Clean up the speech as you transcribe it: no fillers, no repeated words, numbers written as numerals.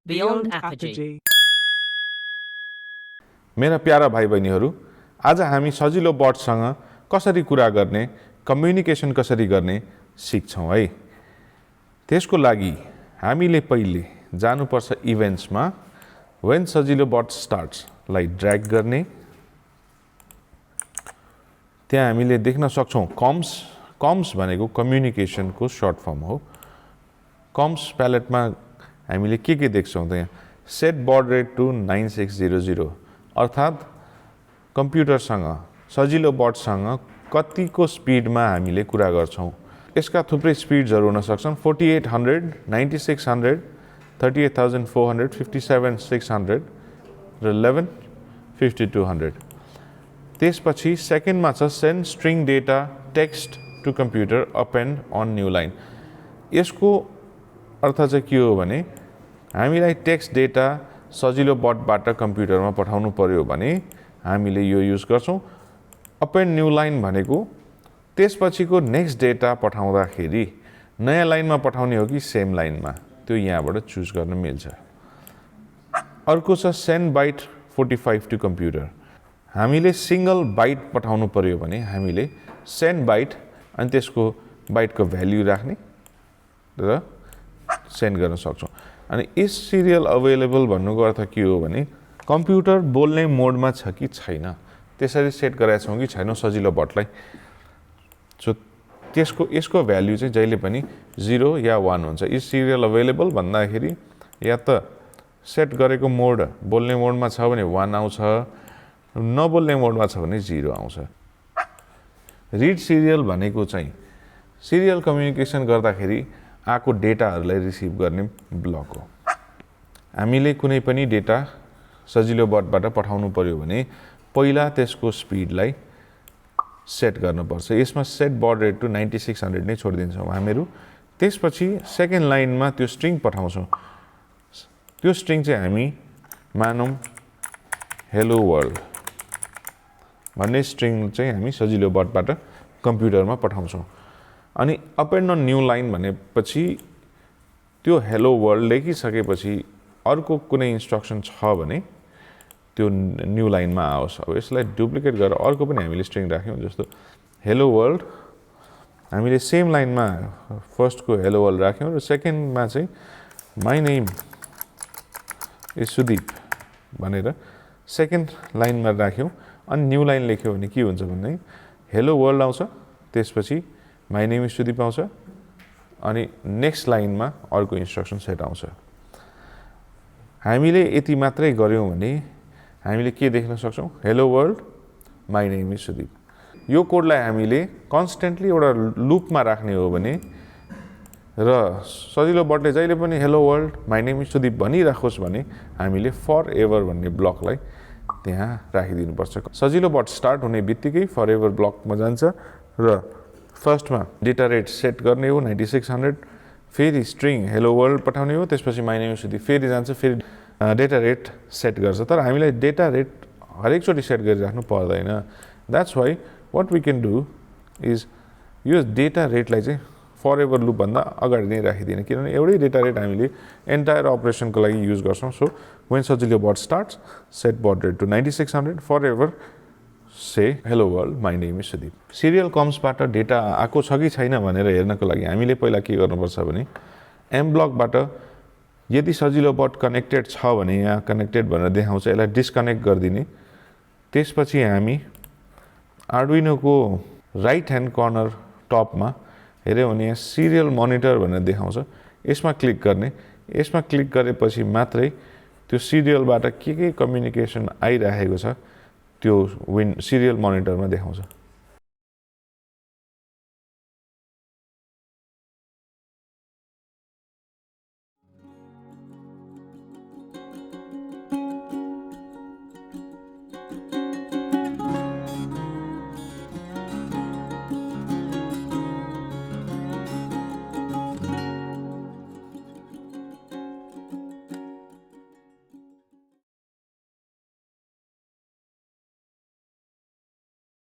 beyondapogee. मेरा para भाइ बहिनीहरू, आज हामी सजिलो बटसँग कसरी कुरा गर्ने, कम्युनिकेसन कसरी गर्ने सिक्छौँ है। त्यसको लागि हामीले पहिले जानुपर्छ इभेन्ट्समा। when सजिलो बट स्टार्ट्स लाई ड्र्याग गर्ने, त्यहाँ हामीले देख्न सक्छौँ कम्स भनेको कम्युनिकेसनको सर्ट फर्म हो। कम्स प्यालेटमा हामीले के देख्छौँ त यहाँ सेट बड रेट टु 9600 अर्थात् कम्प्युटरसँग सजिलो बटसँग कतिको स्पिडमा हामीले कुरा गर्छौँ। यसका थुप्रै स्पिड्सहरू हुन सक्छन् 4800, 9600, 38400, 57600 र 11500। त्यसपछि सेकेन्डमा छ send string data text to computer append on new line. यसको अर्थ चाहिँ के हो भने हामीलाई टेक्स्ट डेटा सजिलो बटबाट कम्प्युटरमा पठाउनु पर्यो भने हामीले यो युज गर्छौँ। अपेन्ड न्यू लाइन भनेको त्यसपछिको नेक्स्ट डेटा पठाउँदाखेरि नयाँ लाइनमा पठाउने हो कि सेम लाइनमा, त्यो यहाँबाट चुज गर्न मिल्छ। अर्को छ सेन्ड बाइट 45 टु कम्प्युटर। हामीले सिंगल बाइट पठाउनु पर्यो भने हामीले सेन्ड बाइट अनि त्यसको बाइटको भ्याल्यु राख्ने र सेन्ड गर्न सक्छौँ। अनि इज सिरियल अवेलेबल भन्नुको अर्थ के हो भने कम्प्युटर बोल्ने मोडमा छ कि छैन, त्यसरी सेट गरेका छौँ कि छैनौँ सजिलो बटलाई। सो यसको भ्याल्यु चाहिँ जहिले पनि 0 या 1 हुन्छ। इज सिरियल अवेलेबल भन्दाखेरि या त सेट गरेको मोड बोल्ने मोडमा छ भने 1 आउँछ, नबोल्ने मोडमा छ भने 0 आउँछ। रिड सिरियल भनेको चाहिँ सिरियल कम्युनिकेसन गर्दाखेरि आएको डेटाहरूलाई रिसिभ गर्ने ब्लक हो। हामीले कुनै पनि डेटा सजिलो बटबाट पठाउनु पर्यो भने पहिला त्यसको स्पिडलाई सेट गर्नुपर्छ। यसमा सेट बड रेट टु 9600 नै छोडिदिन्छौँ हामीहरू। त्यसपछि सेकेन्ड लाइनमा त्यो स्ट्रिङ पठाउँछौँ। त्यो स्ट्रिङ चाहिँ हामी मानौँ हेलो वर्ल्ड भन्ने स्ट्रिङ चाहिँ हामी सजिलो बटबाट कम्प्युटरमा पठाउँछौँ। अनि अपेन्ड अन न्यू लाइन भनेपछि त्यो हेलो वर्ल्ड लेखिसकेपछि अर्को कुनै इन्स्ट्रक्सन छ भने त्यो न्यू लाइनमा आओस्। अब यसलाई डुप्लिकेट गरेर अर्को पनि हामीले स्ट्रिङ राख्यौँ, जस्तो हेलो वर्ल्ड। हामीले सेम लाइनमा फर्स्टको हेलो वर्ल्ड राख्यौँ र सेकेन्डमा चाहिँ माई नेम इज सुदीप भनेर सेकेन्ड लाइनमा राख्यौँ। अनि न्यू लाइन लेख्यो भने के हुन्छ भने हेलो वर्ल्ड आउँछ, त्यसपछि माई नेम इज सुदीप आउँछ, अनि नेक्स्ट लाइनमा अर्को इन्स्ट्रक्सन सेट आउँछ। हामीले यति मात्रै गऱ्यौँ भने हामीले के देख्न सक्छौँ, hello world my name is Sudeep. यो कोडलाई हामीले कन्स्टेन्टली एउटा लुपमा राख्ने हो भने र सजिलो बटले जहिले पनि hello world my name is Sudeep भनिराखोस् भने हामीले फर एभर भन्ने ब्लकलाई त्यहाँ राखिदिनुपर्छ। सजिलो बट स्टार्ट हुने बित्तिकै फर एभर ब्लकमा जान्छ र फर्स्टमा डेटा रेट सेट गर्ने हो 9600, फेरि स्ट्रिङ हेलो वर्ल्ड पठाउने हो, त्यसपछि माई नेम इज सुदीप फेरि जान्छ, फेरि डेटा रेट सेट गर्छ। तर हामीलाई डेटा रेट हरेकचोटि सेट गरिराख्नु पर्दैन। That's why what we can do is यो डेटा रेटलाई चाहिँ फर एभर लुपभन्दा अगाडि नै राखिदिने, किनभने एउटै डेटा रेट हामीले एन्टायर अपरेसनको लागि युज गर्छौँ। सो वेन सजिलो बट starts set baud rate to 9600 forever say hello world my name is Sudeep. Serial कम्सबाट डेटा आएको छ कि छैन भनेर हेर्नको लागि हामीले पहिला के गर्नुपर्छ भने mBlockबाट यदि सजिलो बट कनेक्टेड छ भने यहाँ कनेक्टेड भनेर देखाउँछ, यसलाई डिस्कनेक्ट गरिदिने। त्यसपछि हामी आर्डुइनोको राइट ह्यान्ड कर्नर टपमा हेऱ्यौँ भने यहाँ सिरियल मोनिटर भनेर देखाउँछ, यसमा क्लिक गर्ने। यसमा क्लिक गरेपछि मात्रै त्यो सिरियलबाट के कम्युनिकेसन आइरहेको छ त्यो सिरियल मोनिटरमा देखाउँछ।